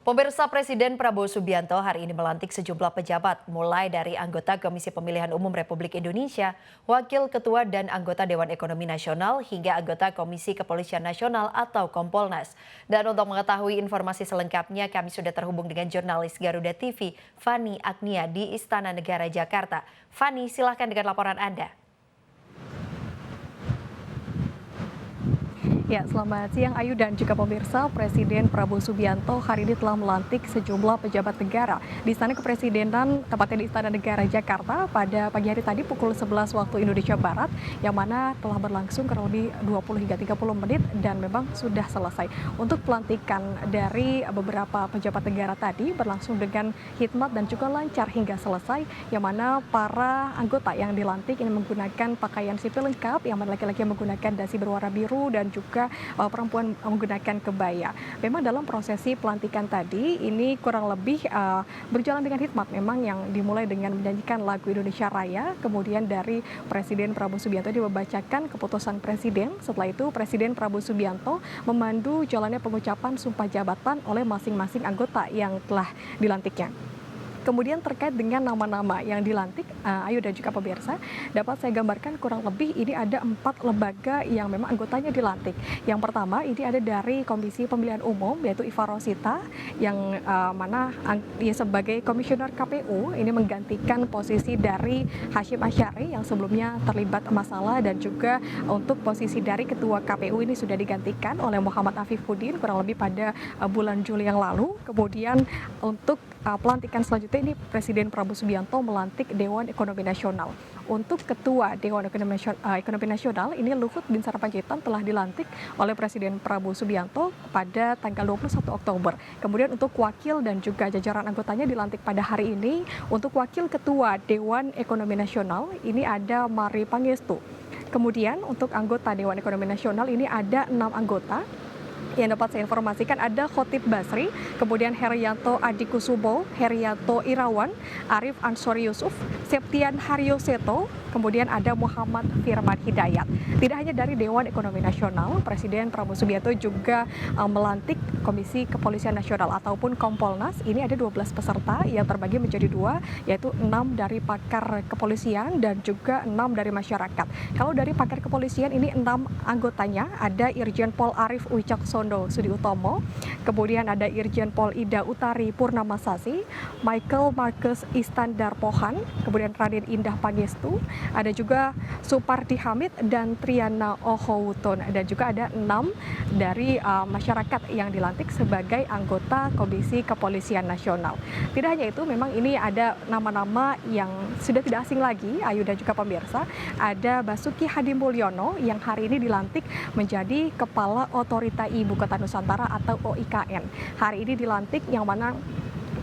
Pemirsa Presiden Prabowo Subianto hari ini melantik sejumlah pejabat, mulai dari anggota Komisi Pemilihan Umum Republik Indonesia, Wakil Ketua dan anggota Dewan Ekonomi Nasional, hingga anggota Komisi Kepolisian Nasional atau Kompolnas. Dan untuk mengetahui informasi selengkapnya, kami sudah terhubung dengan jurnalis Garuda TV, Fani Agnia di Istana Negara Jakarta. Fani, silahkan dengan laporan Anda. Ya, selamat siang Ayu dan juga pemirsa. Presiden Prabowo Subianto hari ini telah melantik sejumlah pejabat negara di Istana Kepresidenan, tepatnya di Istana Negara Jakarta pada pagi hari tadi pukul 11 waktu Indonesia Barat, yang mana telah berlangsung kurang lebih 20 hingga 30 menit dan memang sudah selesai. Untuk pelantikan dari beberapa pejabat negara tadi berlangsung dengan hikmat dan juga lancar hingga selesai, yang mana para anggota yang dilantik ini menggunakan pakaian sipil lengkap, yang mana laki-laki menggunakan dasi berwarna biru dan juga perempuan menggunakan kebaya. Memang dalam prosesi pelantikan tadi ini kurang lebih berjalan dengan hikmat, memang yang dimulai dengan menyanyikan lagu Indonesia Raya, kemudian dari Presiden Prabowo Subianto dibacakan keputusan Presiden. Setelah itu Presiden Prabowo Subianto memandu jalannya pengucapan sumpah jabatan oleh masing-masing anggota yang telah dilantiknya. Kemudian terkait dengan nama-nama yang dilantik, Ayu dan juga pemirsa, dapat saya gambarkan kurang lebih ini ada 4 lembaga yang memang anggotanya dilantik. Yang pertama ini ada dari Komisi Pemilihan Umum, yaitu Iva Rosita, yang mana dia sebagai Komisioner KPU ini menggantikan posisi dari Hashim Asyari yang sebelumnya terlibat masalah, dan juga untuk posisi dari Ketua KPU ini sudah digantikan oleh Muhammad Afifuddin kurang lebih pada bulan Juli yang lalu. Kemudian untuk pelantikan selanjutnya ini Presiden Prabowo Subianto melantik Dewan Ekonomi Nasional. Untuk Ketua Dewan Ekonomi Nasional ini Luhut Binsar Panjaitan telah dilantik oleh Presiden Prabowo Subianto pada tanggal 21 Oktober. Kemudian untuk wakil dan juga jajaran anggotanya dilantik pada hari ini. Untuk Wakil Ketua Dewan Ekonomi Nasional ini ada Mari Pangestu. Kemudian untuk anggota Dewan Ekonomi Nasional ini ada 6 anggota. Yang dapat saya informasikan ada Khotib Basri, kemudian Herianto Adikusubo, Herianto Irawan, Arif Ansori Yusuf, Septian Haryoseto, kemudian ada Muhammad Firman Hidayat. Tidak hanya dari Dewan Ekonomi Nasional, Presiden Prabowo Subianto juga melantik Komisi Kepolisian Nasional ataupun Kompolnas. Ini ada 12 peserta yang terbagi menjadi 2, yaitu 6 dari pakar kepolisian dan juga 6 dari masyarakat. Kalau dari pakar kepolisian ini 6 anggotanya, ada Irjen Pol Arif Wicaksono Sudi Utomo, kemudian ada Irjen Pol Ida Utari Purnamasasi, Michael Marcus Istandar Pohan, kemudian Raden Indah Pangestu, ada juga Supardi Hamid dan Triana Ohowuton, dan juga ada 6 dari masyarakat yang dilantik sebagai anggota Komisi Kepolisian Nasional. Tidak hanya itu, memang ini ada nama-nama yang sudah tidak asing lagi, Ayu dan juga pemirsa. Ada Basuki Hadimulyono yang hari ini dilantik menjadi Kepala Otorita Ibu Kota Nusantara atau OIKN. Hari ini dilantik, yang mana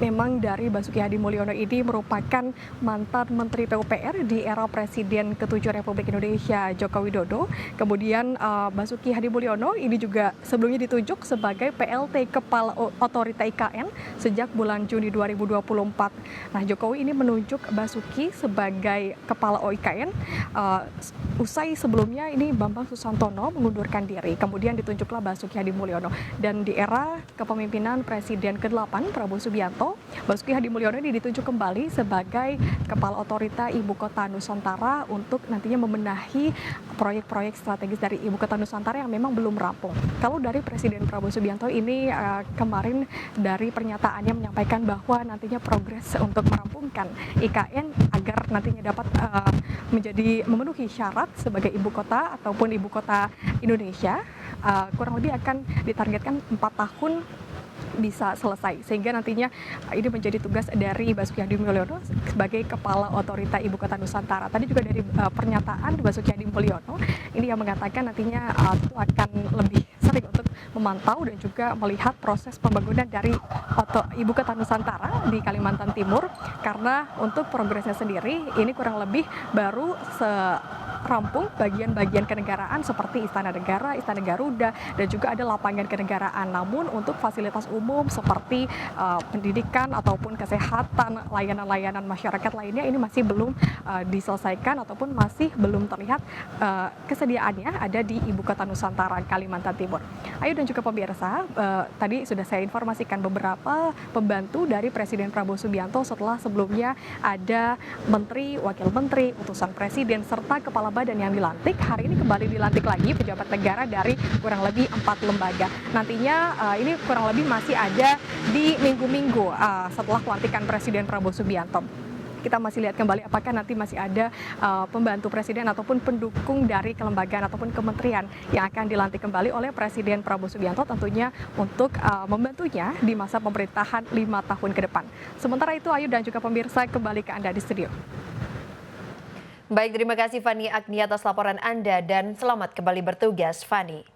memang dari Basuki Hadimulyono ini merupakan mantan Menteri PUPR di era Presiden ke-7 Republik Indonesia Joko Widodo. Kemudian Basuki Hadimulyono ini juga sebelumnya ditunjuk sebagai PLT Kepala Otorita IKN sejak bulan Juni 2024. Nah, Jokowi ini menunjuk Basuki sebagai Kepala OIKN usai sebelumnya ini Bambang Susantono mengundurkan diri. Kemudian ditunjuklah Basuki Hadimulyono, dan di era kepemimpinan Presiden ke-8 Prabowo Subianto, Basuki Hadimulyono ini ditunjuk kembali sebagai Kepala Otorita Ibu Kota Nusantara untuk nantinya membenahi proyek-proyek strategis dari Ibu Kota Nusantara yang memang belum rampung. Kalau dari Presiden Prabowo Subianto ini kemarin dari pernyataannya menyampaikan bahwa nantinya progres untuk merampungkan IKN agar nantinya dapat memenuhi syarat sebagai ibu kota ataupun ibu kota Indonesia, kurang lebih akan ditargetkan 4 tahun bisa selesai, sehingga nantinya ini menjadi tugas dari Basuki Hadimulyono sebagai Kepala Otorita Ibu Kota Nusantara. Tadi juga dari pernyataan Basuki Hadimulyono ini yang mengatakan nantinya itu akan lebih sering untuk memantau dan juga melihat proses pembangunan dari Ibu Kota Nusantara di Kalimantan Timur, karena untuk progresnya sendiri ini kurang lebih baru rampung bagian-bagian kenegaraan seperti Istana Negara, Istana Garuda, dan juga ada lapangan kenegaraan. Namun untuk fasilitas umum seperti pendidikan ataupun kesehatan, layanan-layanan masyarakat lainnya ini masih belum diselesaikan ataupun masih belum terlihat kesediaannya ada di Ibu Kota Nusantara, Kalimantan Timur. Ayu dan juga pemirsa, tadi sudah saya informasikan beberapa pembantu dari Presiden Prabowo Subianto setelah sebelumnya ada menteri, wakil menteri, utusan presiden, serta kepala badan yang dilantik. Hari ini kembali dilantik lagi pejabat negara dari kurang lebih 4 lembaga. Nantinya ini kurang lebih masih ada di minggu-minggu setelah pelantikan Presiden Prabowo Subianto. Kita masih lihat kembali apakah nanti masih ada pembantu presiden ataupun pendukung dari kelembagaan ataupun kementerian yang akan dilantik kembali oleh Presiden Prabowo Subianto tentunya untuk membantunya di masa pemerintahan 5 tahun ke depan. Sementara itu Ayu dan juga pemirsa kembali ke Anda di studio. Baik, terima kasih Fani Agni atas laporan Anda dan selamat kembali bertugas, Fani.